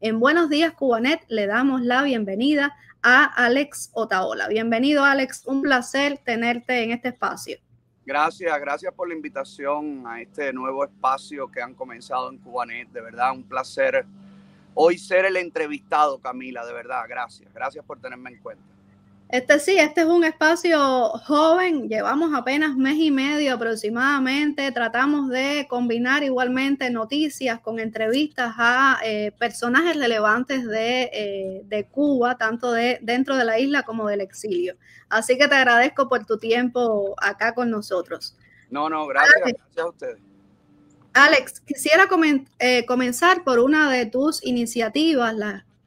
En Buenos Días Cubanet le damos la bienvenida a Alex Otaola. Bienvenido, Alex. Un placer tenerte en este espacio. Gracias por la invitación a este nuevo espacio que han comenzado en Cubanet. De verdad, un placer hoy ser el entrevistado, Camila, de verdad. Gracias por tenerme en cuenta. Este es un espacio joven, llevamos apenas mes y medio aproximadamente, tratamos de combinar igualmente noticias con entrevistas a personajes relevantes de Cuba, tanto dentro de la isla como del exilio. Así que te agradezco por tu tiempo acá con nosotros. Gracias a ustedes. Alex, quisiera comenzar por una de tus iniciativas,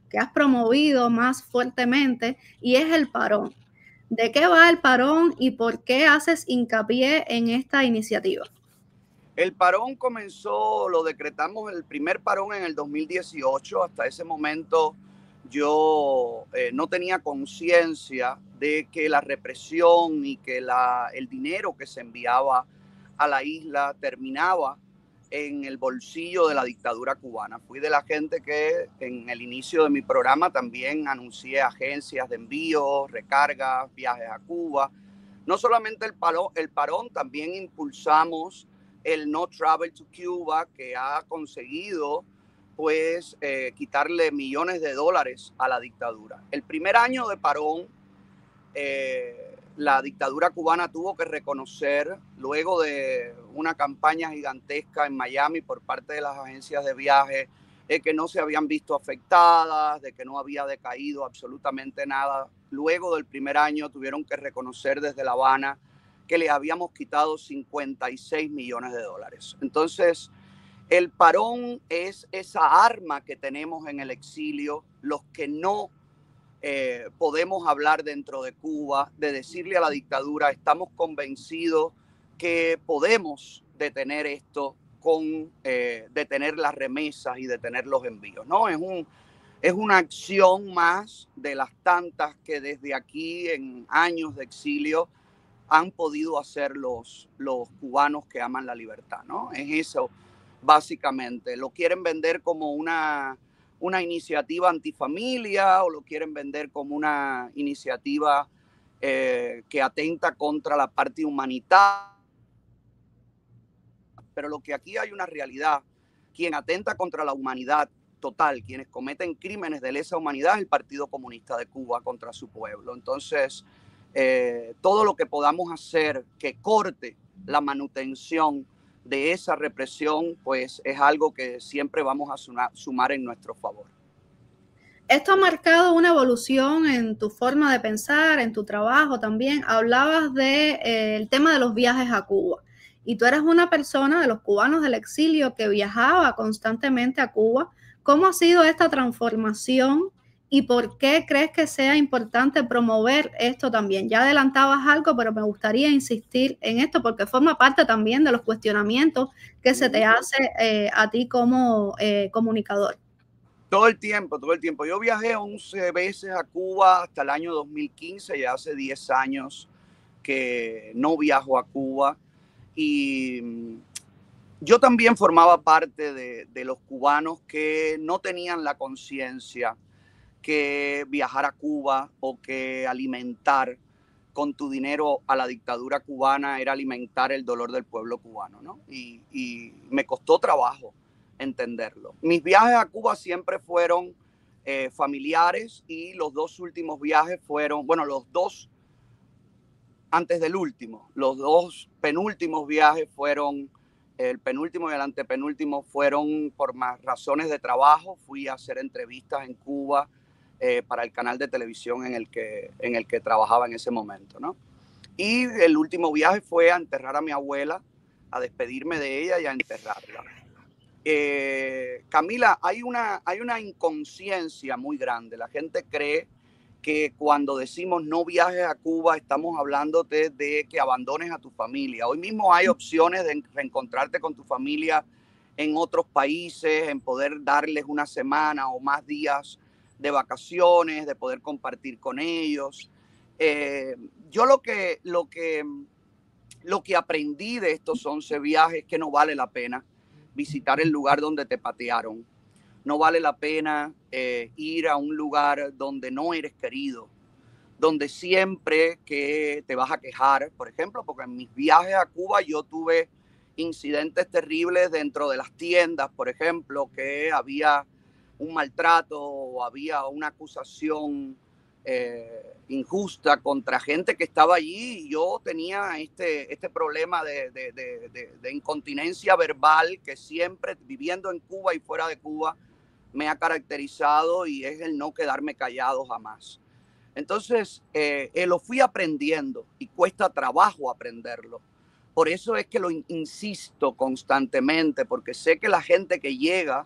que has promovido más fuertemente, y es el parón. ¿De qué va el parón y por qué haces hincapié en esta iniciativa? El parón lo decretamos el primer parón en el 2018. Hasta ese momento yo no tenía conciencia de que la represión y que el dinero que se enviaba a la isla terminaba en el bolsillo de la dictadura cubana. Fui de la gente que en el inicio de mi programa también anuncié agencias de envío, recargas, viajes a Cuba. No solamente el parón, también impulsamos el No Travel to Cuba, que ha conseguido pues quitarle millones de dólares a la dictadura. El primer año de parón, la dictadura cubana tuvo que reconocer, luego de una campaña gigantesca en Miami por parte de las agencias de viaje, que no se habían visto afectadas, de que no había decaído absolutamente nada. Luego del primer año tuvieron que reconocer desde La Habana que les habíamos quitado 56 millones de dólares. Entonces, el parón es esa arma que tenemos en el exilio, los que no podemos hablar dentro de Cuba, de decirle a la dictadura, estamos convencidos que podemos detener esto con detener las remesas y detener los envíos, ¿no? Es una acción más de las tantas que desde aquí en años de exilio han podido hacer los cubanos que aman la libertad, ¿no? Es eso, básicamente. Lo quieren vender como una iniciativa antifamilia o lo quieren vender como una iniciativa que atenta contra la parte humanitaria. Pero lo que aquí hay una realidad, quien atenta contra la humanidad total, quienes cometen crímenes de lesa humanidad es el Partido Comunista de Cuba contra su pueblo. Entonces, todo lo que podamos hacer que corte la manutención de esa represión, pues es algo que siempre vamos a sumar en nuestro favor. Esto ha marcado una evolución en tu forma de pensar, en tu trabajo también. Hablabas del tema de los viajes a Cuba. Y tú eres una persona de los cubanos del exilio que viajaba constantemente a Cuba. ¿Cómo ha sido esta transformación y por qué crees que sea importante promover esto también? Ya adelantabas algo, pero me gustaría insistir en esto porque forma parte también de los cuestionamientos que se te hace a ti como comunicador. Todo el tiempo. Yo viajé 11 veces a Cuba hasta el año 2015, ya hace 10 años que no viajo a Cuba. Y yo también formaba parte de los cubanos que no tenían la conciencia que viajar a Cuba o que alimentar con tu dinero a la dictadura cubana era alimentar el dolor del pueblo cubano, ¿no? Y me costó trabajo entenderlo. Mis viajes a Cuba siempre fueron familiares y los dos últimos viajes fueron, bueno, los dos antes del último, los dos penúltimos viajes fueron, el penúltimo y el antepenúltimo fueron por más razones de trabajo. Fui a hacer entrevistas en Cuba para el canal de televisión en el que trabajaba en ese momento, ¿no? Y el último viaje fue a enterrar a mi abuela, a despedirme de ella y a enterrarla. Camila, hay una inconsciencia muy grande. La gente cree que cuando decimos no viajes a Cuba, estamos hablando de que abandones a tu familia. Hoy mismo hay opciones de reencontrarte con tu familia en otros países, en poder darles una semana o más días de vacaciones, de poder compartir con ellos. Yo lo que aprendí de estos 11 viajes es que no vale la pena visitar el lugar donde te patearon, no vale la pena ir a un lugar donde no eres querido, donde siempre que te vas a quejar, por ejemplo, porque en mis viajes a Cuba yo tuve incidentes terribles dentro de las tiendas, por ejemplo, que había un maltrato o había una acusación injusta contra gente que estaba allí, y yo tenía este problema de incontinencia verbal que siempre, viviendo en Cuba y fuera de Cuba, me ha caracterizado, y es el no quedarme callado jamás. Entonces, lo fui aprendiendo y cuesta trabajo aprenderlo. Por eso es que lo insisto constantemente, porque sé que la gente que llega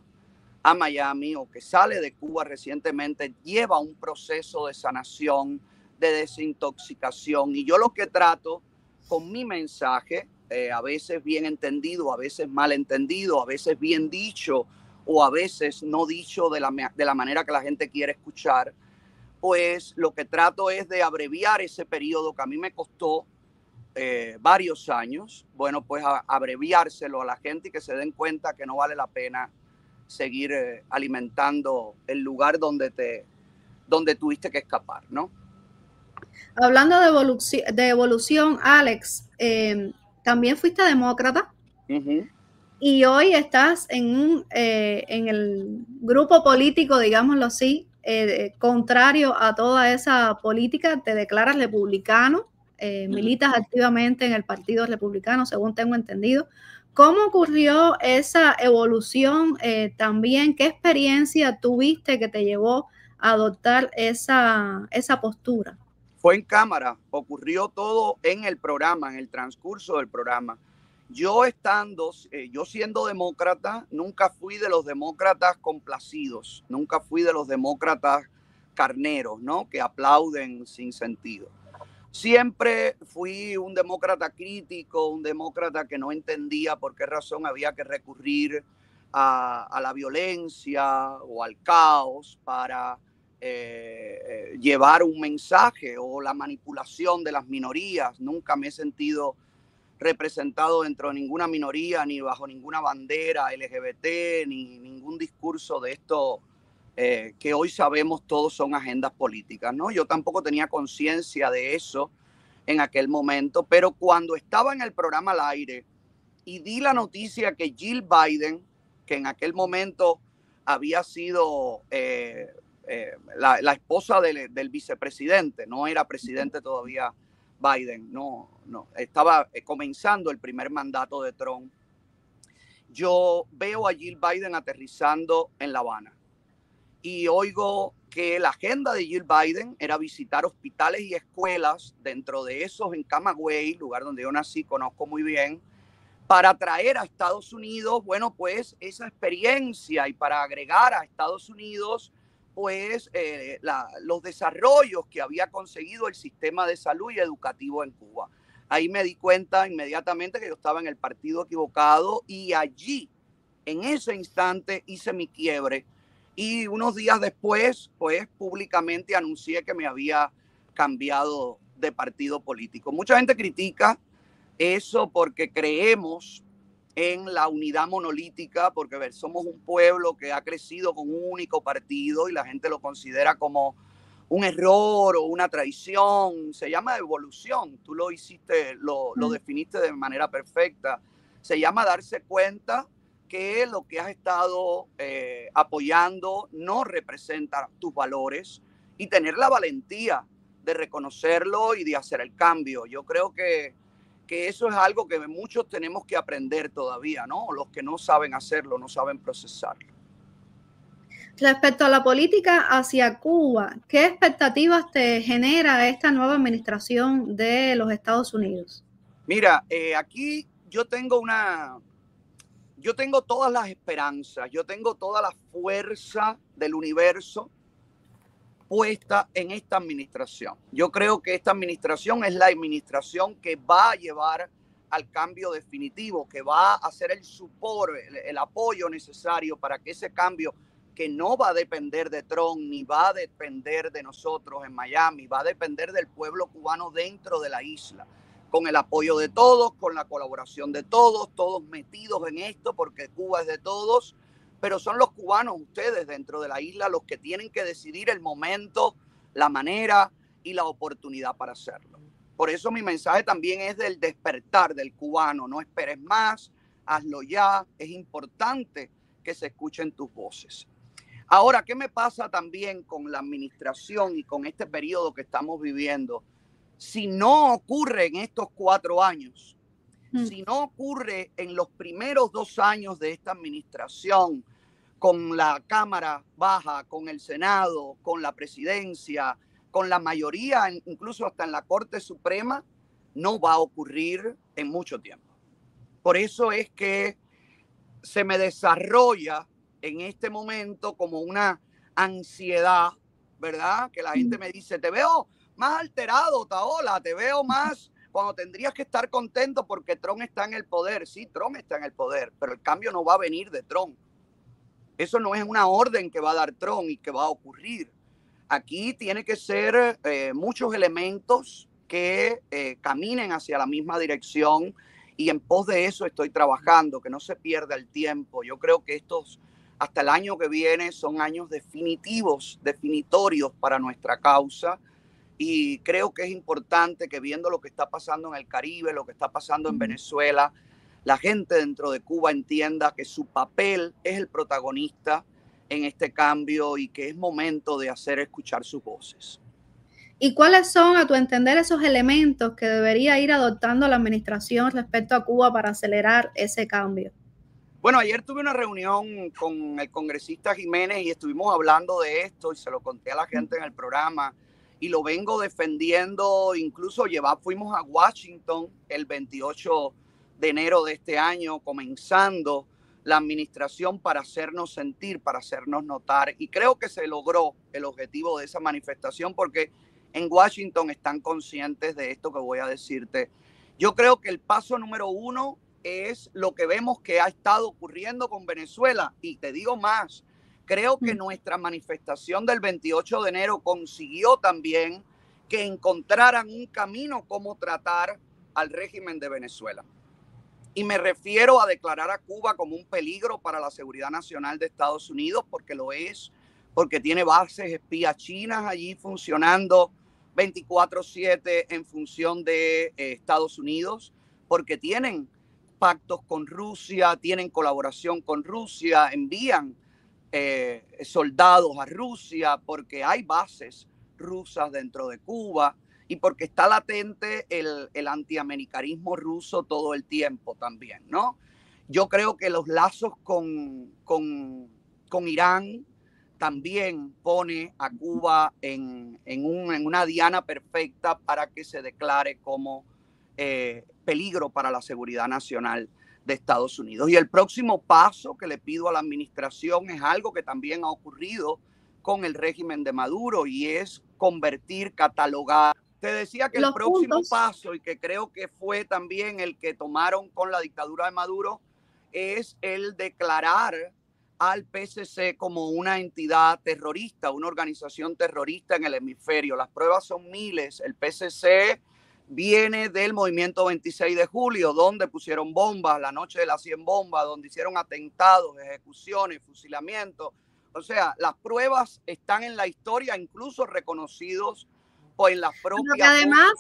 a Miami o que sale de Cuba recientemente lleva un proceso de sanación, de desintoxicación. Y yo lo que trato con mi mensaje, a veces bien entendido, a veces mal entendido, a veces bien dicho o a veces no dicho de la manera que la gente quiere escuchar, pues lo que trato es de abreviar ese periodo que a mí me costó varios años, bueno, pues abreviárselo a la gente y que se den cuenta que no vale la pena seguir alimentando el lugar donde tuviste que escapar, ¿no? Hablando de evolución, Alex, también fuiste demócrata. Y hoy estás en el grupo político, digámoslo así, contrario a toda esa política. Te declaras republicano, militas activamente en el Partido Republicano, según tengo entendido. ¿Cómo ocurrió esa evolución también? ¿Qué experiencia tuviste que te llevó a adoptar esa postura? Fue en cámara, ocurrió todo en el programa, en el transcurso del programa. Yo siendo demócrata, nunca fui de los demócratas complacidos, nunca fui de los demócratas carneros, ¿no? Que aplauden sin sentido. Siempre fui un demócrata crítico, un demócrata que no entendía por qué razón había que recurrir a la violencia o al caos para llevar un mensaje, o la manipulación de las minorías. Nunca me he sentido representado dentro de ninguna minoría, ni bajo ninguna bandera LGBT, ni ningún discurso de esto que hoy sabemos todos son agendas políticas, ¿no? Yo tampoco tenía conciencia de eso en aquel momento, pero cuando estaba en el programa al aire y di la noticia que Jill Biden, que en aquel momento había sido la esposa del vicepresidente, no era presidente todavía Biden, no, estaba comenzando el primer mandato de Trump, yo veo a Jill Biden aterrizando en La Habana y oigo que la agenda de Jill Biden era visitar hospitales y escuelas, dentro de esos en Camagüey, lugar donde yo nací, conozco muy bien, para traer a Estados Unidos, bueno, pues esa experiencia, y para agregar a Estados Unidos, pues los desarrollos que había conseguido el sistema de salud y educativo en Cuba. Ahí me di cuenta inmediatamente que yo estaba en el partido equivocado, y allí, en ese instante, hice mi quiebre. Y unos días después, pues públicamente anuncié que me había cambiado de partido político. Mucha gente critica eso porque creemos en la unidad monolítica, porque somos un pueblo que ha crecido con un único partido y la gente lo considera como un error o una traición. Se llama evolución. Tú lo hiciste, lo definiste de manera perfecta. Se llama darse cuenta que lo que has estado apoyando no representa tus valores, y tener la valentía de reconocerlo y de hacer el cambio. Yo creo que eso es algo que muchos tenemos que aprender todavía, ¿no? Los que no saben hacerlo, no saben procesarlo. Respecto a la política hacia Cuba, ¿qué expectativas te genera esta nueva administración de los Estados Unidos? Mira, aquí yo tengo todas las esperanzas, yo tengo toda la fuerza del universo puesta en esta administración. Yo creo que esta administración es la administración que va a llevar al cambio definitivo, que va a hacer el support, el apoyo necesario para que ese cambio, que no va a depender de Trump, ni va a depender de nosotros en Miami, va a depender del pueblo cubano dentro de la isla, con el apoyo de todos, con la colaboración de todos, todos metidos en esto, porque Cuba es de todos, pero son los cubanos, ustedes dentro de la isla, los que tienen que decidir el momento, la manera y la oportunidad para hacerlo. Por eso mi mensaje también es del despertar del cubano. No esperes más, hazlo ya. Es importante que se escuchen tus voces. Ahora, ¿qué me pasa también con la administración y con este periodo que estamos viviendo? Si no ocurre en estos 4 años, si no ocurre en los primeros 2 años de esta administración, con la Cámara Baja, con el Senado, con la presidencia, con la mayoría, incluso hasta en la Corte Suprema, no va a ocurrir en mucho tiempo. Por eso es que se me desarrolla en este momento como una ansiedad, ¿verdad? Que la gente me dice, te veo más alterado, Otaola, te veo más cuando tendrías que estar contento porque Trump está en el poder. Sí, Trump está en el poder, pero el cambio no va a venir de Trump. Eso no es una orden que va a dar Trump y que va a ocurrir. Aquí tiene que ser muchos elementos que caminen hacia la misma dirección, y en pos de eso estoy trabajando, que no se pierda el tiempo. Yo creo que estos, hasta el año que viene, son años definitivos, definitorios para nuestra causa, y creo que es importante que, viendo lo que está pasando en el Caribe, lo que está pasando en Venezuela, la gente dentro de Cuba entienda que su papel es el protagonista en este cambio y que es momento de hacer escuchar sus voces. ¿Y cuáles son, a tu entender, esos elementos que debería ir adoptando la administración respecto a Cuba para acelerar ese cambio? Bueno, ayer tuve una reunión con el congresista Jiménez y estuvimos hablando de esto y se lo conté a la gente en el programa y lo vengo defendiendo. Incluso fuimos a Washington el 28 de enero de este año, comenzando la administración, para hacernos sentir, para hacernos notar. Y creo que se logró el objetivo de esa manifestación, porque en Washington están conscientes de esto que voy a decirte. Yo creo que el paso número 1 es lo que vemos que ha estado ocurriendo con Venezuela. Y te digo más, creo que nuestra manifestación del 28 de enero consiguió también que encontraran un camino cómo tratar al régimen de Venezuela. Y me refiero a declarar a Cuba como un peligro para la seguridad nacional de Estados Unidos, porque lo es, porque tiene bases espías chinas allí funcionando 24/7 en función de Estados Unidos, porque tienen pactos con Rusia, tienen colaboración con Rusia, envían soldados a Rusia, porque hay bases rusas dentro de Cuba y porque está latente el antiamericanismo ruso todo el tiempo también, ¿no? Yo creo que los lazos con Irán también pone a Cuba en una diana perfecta para que se declare como peligro para la seguridad nacional de Estados Unidos. Y el próximo paso que le pido a la administración es algo que también ha ocurrido con el régimen de Maduro, y es convertir, catalogar. Te decía que el próximo paso, y que creo que fue también el que tomaron con la dictadura de Maduro, es el declarar al PCC como una entidad terrorista, una organización terrorista en el hemisferio. Las pruebas son miles. El PCC viene del movimiento 26 de julio, donde pusieron bombas, la noche de las 100 bombas, donde hicieron atentados, ejecuciones, fusilamientos. O sea, las pruebas están en la historia, incluso reconocidos por en las propias. Pero además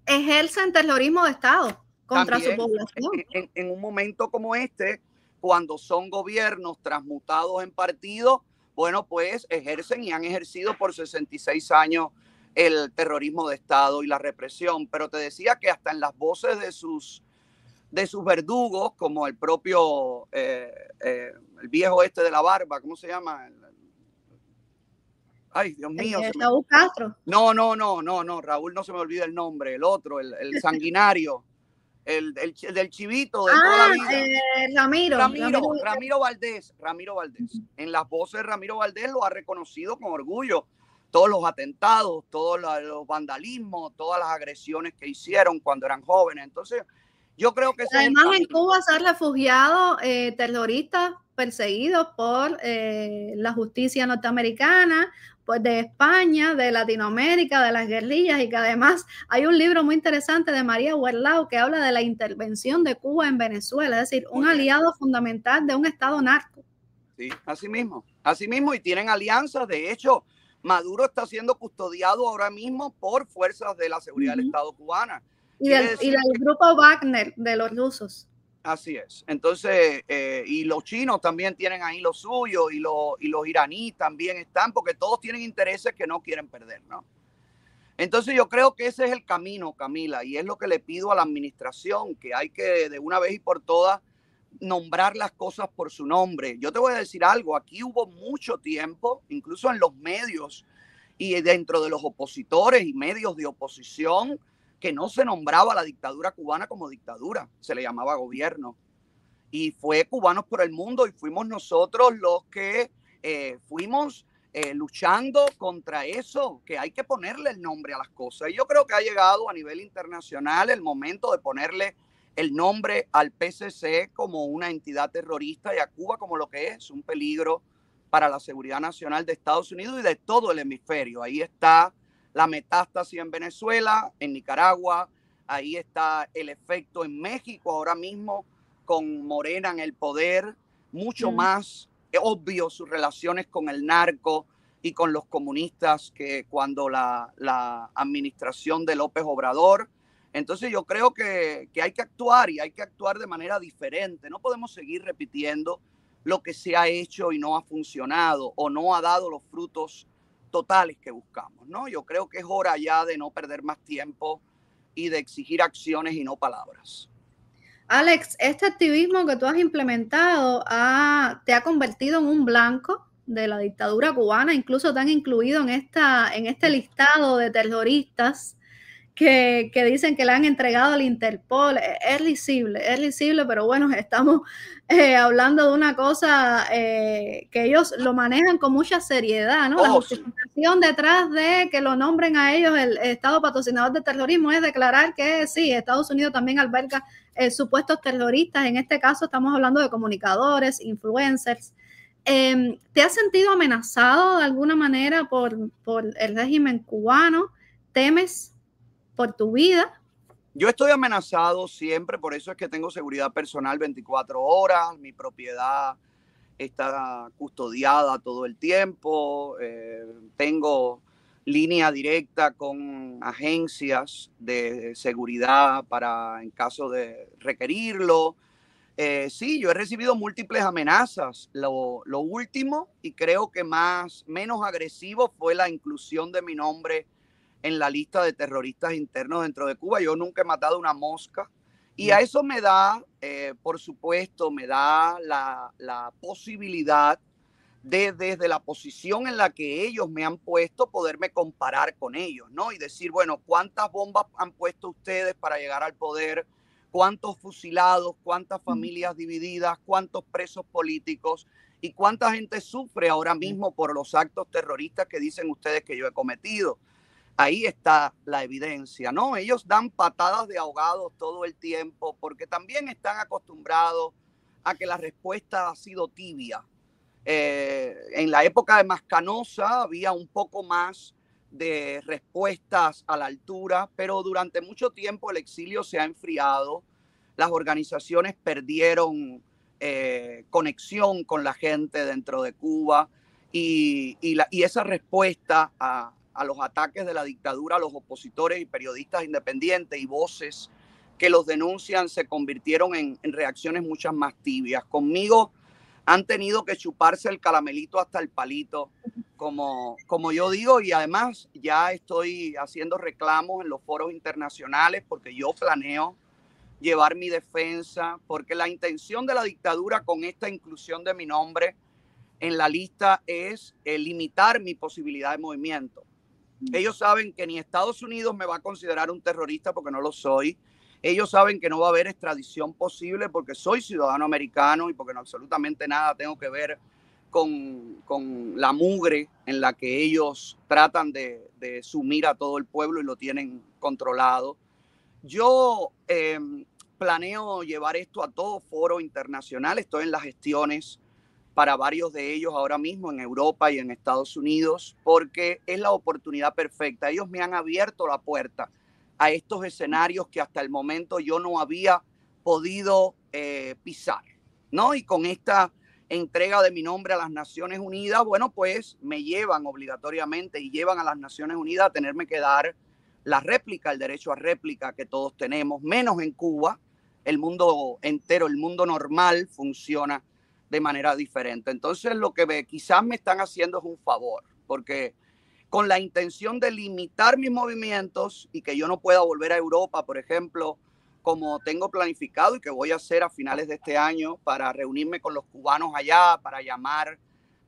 ejercen terrorismo de Estado contra también, su población. En un momento como este, cuando son gobiernos transmutados en partidos, bueno, pues ejercen y han ejercido por 66 años el terrorismo de Estado y la represión. Pero te decía que hasta en las voces de sus verdugos, como el propio, el viejo este de la barba, ¿cómo se llama? Ay, Dios mío. Raúl Castro. No, Raúl, no se me olvida el nombre, el otro, el sanguinario. El del chivito de toda la vida. Ramiro Valdés. En las voces de Ramiro Valdés lo ha reconocido con orgullo. Todos los atentados, todos los vandalismos, todas las agresiones que hicieron cuando eran jóvenes. Entonces, yo creo que además en Cuba se han refugiado terroristas perseguidos por la justicia norteamericana, pues de España, de Latinoamérica, de las guerrillas, y que además hay un libro muy interesante de María Huerlao que habla de la intervención de Cuba en Venezuela, es decir, un aliado fundamental de un Estado narco. Sí, así mismo, y tienen alianzas. De hecho, Maduro está siendo custodiado ahora mismo por fuerzas de la seguridad del Estado cubana. Y del grupo Wagner de los rusos. Así es. Entonces, y los chinos también tienen ahí lo suyo, y los iraníes también están, porque todos tienen intereses que no quieren perder, ¿no? Entonces yo creo que ese es el camino, Camila, y es lo que le pido a la administración, que hay que de una vez y por todas nombrar las cosas por su nombre. Yo te voy a decir algo, aquí hubo mucho tiempo, incluso en los medios y dentro de los opositores y medios de oposición, que no se nombraba la dictadura cubana como dictadura, se le llamaba gobierno. Y fue Cubanos por el Mundo, y fuimos nosotros los que fuimos luchando contra eso, que hay que ponerle el nombre a las cosas. Y yo creo que ha llegado a nivel internacional el momento de ponerle el nombre al PCC como una entidad terrorista y a Cuba como lo que es un peligro para la seguridad nacional de Estados Unidos y de todo el hemisferio. Ahí está la metástasis en Venezuela, en Nicaragua, ahí está el efecto en México ahora mismo con Morena en el poder, mucho más obvio sus relaciones con el narco y con los comunistas que cuando la administración de López Obrador. Entonces yo creo que hay que actuar, y hay que actuar de manera diferente. No podemos seguir repitiendo lo que se ha hecho y no ha funcionado o no ha dado los frutos totales que buscamos, ¿no? Yo creo que es hora ya de no perder más tiempo y de exigir acciones y no palabras. Alex, este activismo que tú has implementado te ha convertido en un blanco de la dictadura cubana, incluso te han incluido en este listado de terroristas que dicen que le han entregado al Interpol. Es risible, pero bueno, estamos hablando de una cosa que ellos lo manejan con mucha seriedad, ¿no? La justificación detrás de que lo nombren a ellos el Estado patrocinador de terrorismo es declarar que sí, Estados Unidos también alberga supuestos terroristas. En este caso estamos hablando de comunicadores, influencers. ¿Te has sentido amenazado de alguna manera por el régimen cubano? ¿Temes por tu vida? Yo estoy amenazado siempre, por eso es que tengo seguridad personal 24 horas, mi propiedad está custodiada todo el tiempo, tengo línea directa con agencias de seguridad para en caso de requerirlo. Sí, yo he recibido múltiples amenazas. Lo último, y creo que menos agresivo, fue la inclusión de mi nombre en la lista de terroristas internos dentro de Cuba. Yo nunca he matado una mosca. Y a eso me da, por supuesto, me da la posibilidad de, desde la posición en la que ellos me han puesto, poderme comparar con ellos, ¿no? Y decir, bueno, ¿cuántas bombas han puesto ustedes para llegar al poder? ¿Cuántos fusilados? ¿Cuántas familias divididas? ¿Cuántos presos políticos? ¿Y cuánta gente sufre ahora mismo por los actos terroristas que dicen ustedes que yo he cometido? Ahí está la evidencia, ¿no? Ellos dan patadas de ahogados todo el tiempo porque también están acostumbrados a que la respuesta ha sido tibia. En la época de Mascanosa había un poco más de respuestas a la altura, pero durante mucho tiempo el exilio se ha enfriado, las organizaciones perdieron conexión con la gente dentro de Cuba y esa respuesta a los ataques de la dictadura, a los opositores y periodistas independientes y voces que los denuncian se convirtieron en reacciones muchas más tibias. Conmigo han tenido que chuparse el caramelito hasta el palito, como yo digo, y además ya estoy haciendo reclamos en los foros internacionales porque yo planeo llevar mi defensa, porque la intención de la dictadura con esta inclusión de mi nombre en la lista es limitar mi posibilidad de movimiento. Ellos saben que ni Estados Unidos me va a considerar un terrorista porque no lo soy. Ellos saben que no va a haber extradición posible porque soy ciudadano americano y porque no absolutamente nada tengo que ver con la mugre en la que ellos tratan de sumir a todo el pueblo y lo tienen controlado. Yo planeo llevar esto a todo foro internacional. Estoy en las gestiones para varios de ellos ahora mismo en Europa y en Estados Unidos, porque es la oportunidad perfecta. Ellos me han abierto la puerta a estos escenarios que hasta el momento yo no había podido pisar, ¿no? Y con esta entrega de mi nombre a las Naciones Unidas, bueno, pues me llevan obligatoriamente y llevan a las Naciones Unidas a tenerme que dar la réplica, el derecho a réplica que todos tenemos, menos en Cuba. El mundo entero, el mundo normal funciona de manera diferente. Entonces, lo que quizás me están haciendo es un favor, porque con la intención de limitar mis movimientos y que yo no pueda volver a Europa, por ejemplo, como tengo planificado y que voy a hacer a finales de este año para reunirme con los cubanos allá, para llamar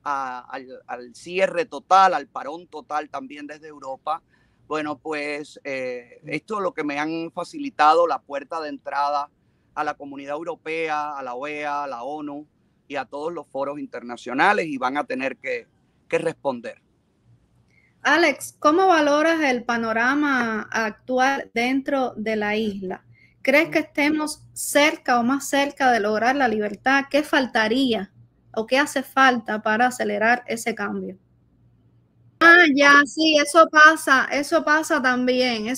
al cierre total, al parón total también desde Europa. Bueno, pues esto es lo que me han facilitado la puerta de entrada a la comunidad europea, a la OEA, a la ONU y a todos los foros internacionales, y van a tener que responder. Alex, ¿cómo valoras el panorama actual dentro de la isla? ¿Crees que estemos cerca o más cerca de lograr la libertad? ¿Qué faltaría o qué hace falta para acelerar ese cambio? Ya, sí, eso pasa también.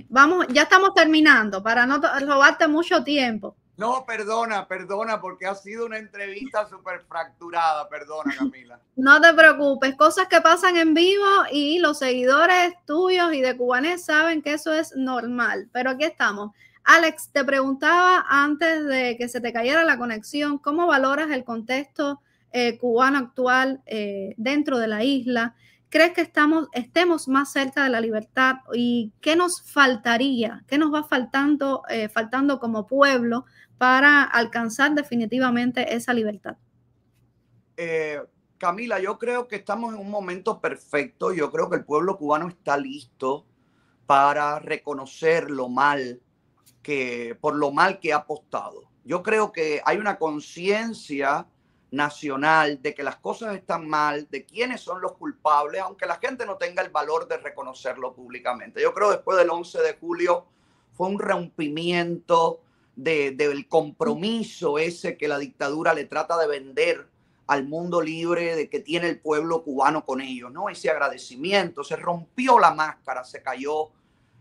Vamos, ya estamos terminando para no robarte mucho tiempo. No, perdona, porque ha sido una entrevista súper fracturada. Perdona, Camila. No te preocupes, cosas que pasan en vivo y los seguidores tuyos y de Cubanet saben que eso es normal, pero aquí estamos. Alex, te preguntaba antes de que se te cayera la conexión, ¿cómo valoras el contexto cubano actual dentro de la isla? ¿Crees que estemos más cerca de la libertad? ¿Y qué nos faltaría? ¿Qué nos va faltando como pueblo para alcanzar definitivamente esa libertad? Camila, yo creo que estamos en un momento perfecto. Yo creo que el pueblo cubano está listo para reconocer por lo mal que ha apostado. Yo creo que hay una conciencia nacional de que las cosas están mal, de quiénes son los culpables, aunque la gente no tenga el valor de reconocerlo públicamente. Yo creo que después del 11 de julio fue un rompimiento del compromiso ese que la dictadura le trata de vender al mundo libre, de que tiene el pueblo cubano con ellos, ¿no? Ese agradecimiento, se rompió la máscara, se cayó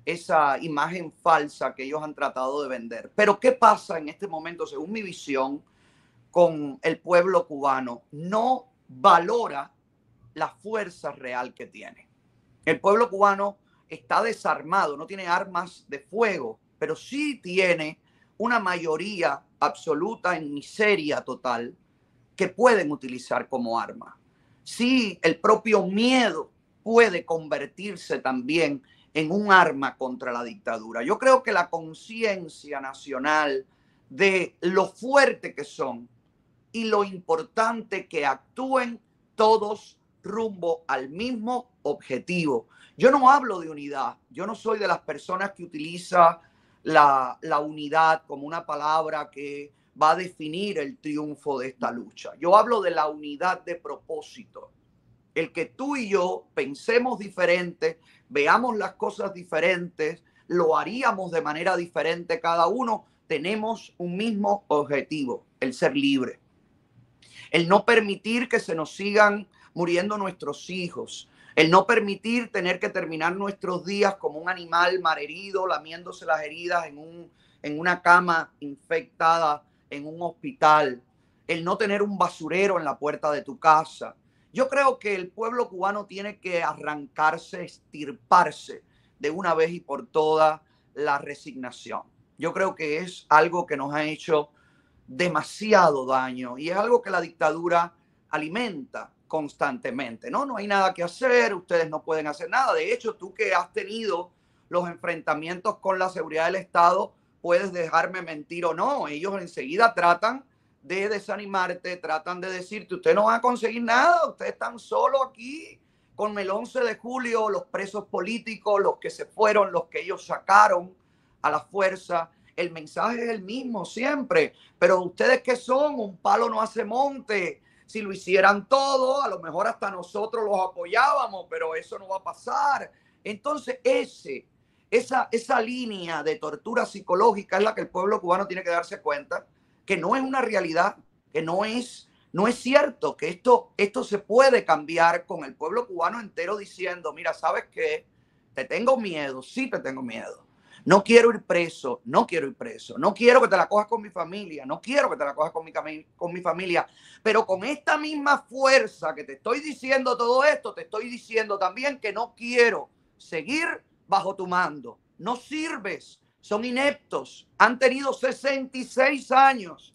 esa imagen falsa que ellos han tratado de vender. Pero ¿qué pasa en este momento, según mi visión, con el pueblo cubano? No valora la fuerza real que tiene. El pueblo cubano está desarmado, no tiene armas de fuego, pero sí tiene una mayoría absoluta en miseria total que pueden utilizar como arma. Sí, el propio miedo puede convertirse también en un arma contra la dictadura. Yo creo que la conciencia nacional de lo fuerte que son y lo importante que actúen todos rumbo al mismo objetivo. Yo no hablo de unidad, yo no soy de las personas que utiliza la unidad como una palabra que va a definir el triunfo de esta lucha. Yo hablo de la unidad de propósito. El que tú y yo pensemos diferente, veamos las cosas diferentes, lo haríamos de manera diferente cada uno, tenemos un mismo objetivo, el ser libre. El no permitir que se nos sigan muriendo nuestros hijos, el no permitir tener que terminar nuestros días como un animal malherido, lamiéndose las heridas en una cama infectada, en un hospital, el no tener un basurero en la puerta de tu casa. Yo creo que el pueblo cubano tiene que arrancarse, extirparse de una vez y por todas la resignación. Yo creo que es algo que nos ha hecho demasiado daño y es algo que la dictadura alimenta constantemente, ¿no? No hay nada que hacer, ustedes no pueden hacer nada. De hecho, tú que has tenido los enfrentamientos con la seguridad del Estado, puedes dejarme mentir o no. Ellos enseguida tratan de desanimarte, tratan de decirte, usted no va a conseguir nada, ustedes están solo aquí con el 11 de julio, los presos políticos, los que se fueron, los que ellos sacaron a la fuerza. El mensaje es el mismo siempre, pero ustedes ¿qué son? Un palo no hace monte. Si lo hicieran todo, a lo mejor hasta nosotros los apoyábamos, pero eso no va a pasar. Entonces esa línea de tortura psicológica es la que el pueblo cubano tiene que darse cuenta que no es una realidad, que no es cierto, que esto se puede cambiar con el pueblo cubano entero diciendo, mira, ¿sabes qué? Te tengo miedo, sí te tengo miedo, No quiero ir preso, no quiero ir preso, no quiero que te la cojas con mi familia, no quiero que te la cojas con mi familia, pero con esta misma fuerza que te estoy diciendo todo esto, te estoy diciendo también que no quiero seguir bajo tu mando. No sirves, son ineptos, han tenido 66 años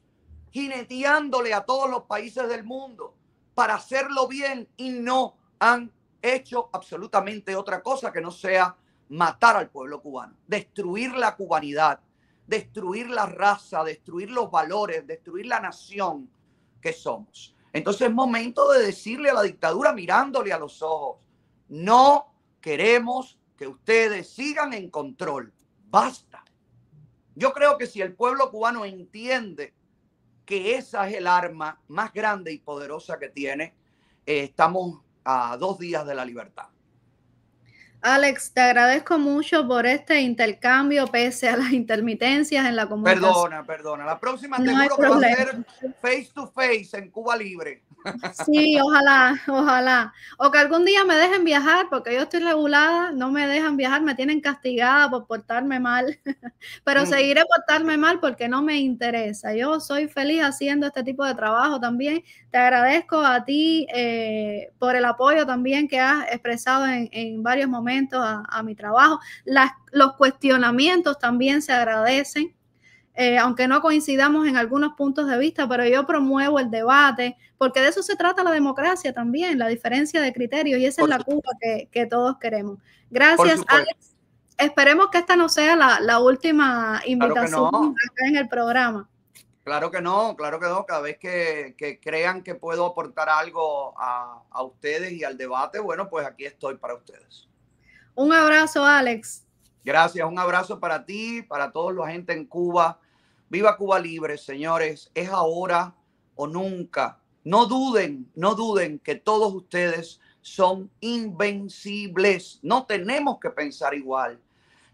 jineteándole a todos los países del mundo para hacerlo bien y no han hecho absolutamente otra cosa que no sea matar al pueblo cubano, destruir la cubanidad, destruir la raza, destruir los valores, destruir la nación que somos. Entonces es momento de decirle a la dictadura mirándole a los ojos, no queremos que ustedes sigan en control, basta. Yo creo que si el pueblo cubano entiende que esa es el arma más grande y poderosa que tiene, estamos a 2 días de la libertad. Alex, te agradezco mucho por este intercambio pese a las intermitencias en la comunicación. Perdona. La próxima te No hay juro que va a problema. ser face to face en Cuba Libre. Sí, ojalá. O que algún día me dejen viajar, porque yo estoy regulada, no me dejan viajar, me tienen castigada por portarme mal, pero seguiré portarme mal porque no me interesa. Yo soy feliz haciendo este tipo de trabajo también. Te agradezco a ti por el apoyo también que has expresado en varios momentos a mi trabajo. Los cuestionamientos también se agradecen. Aunque no coincidamos en algunos puntos de vista, pero yo promuevo el debate, porque de eso se trata la democracia también, la diferencia de criterios, y esa es la Cuba que todos queremos. Gracias, Alex. Esperemos que esta no sea la última invitación acá en el programa. Claro que no. Cada vez que crean que puedo aportar algo a ustedes y al debate, bueno, pues aquí estoy para ustedes. Un abrazo, Alex. Gracias, un abrazo para ti, para toda la gente en Cuba. Viva Cuba Libre, señores. Es ahora o nunca. No duden que todos ustedes son invencibles. No tenemos que pensar igual.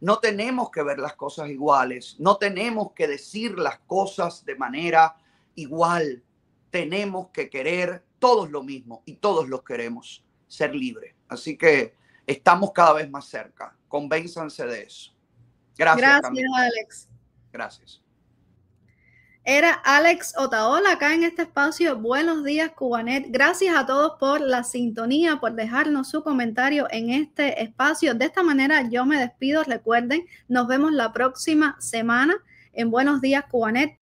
No tenemos que ver las cosas iguales. No tenemos que decir las cosas de manera igual. Tenemos que querer todos lo mismo y todos los queremos ser libres. Así que estamos cada vez más cerca. Convénzanse de eso. Gracias, Alex. Gracias. Era Alex Otaola acá en este espacio. Buenos días, Cubanet. Gracias a todos por la sintonía, por dejarnos su comentario en este espacio. De esta manera yo me despido. Recuerden, nos vemos la próxima semana en Buenos días, Cubanet.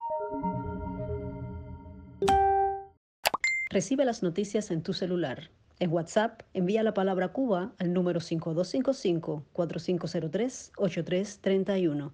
Recibe las noticias en tu celular. En WhatsApp, envía la palabra Cuba al número 5255-4503-8331.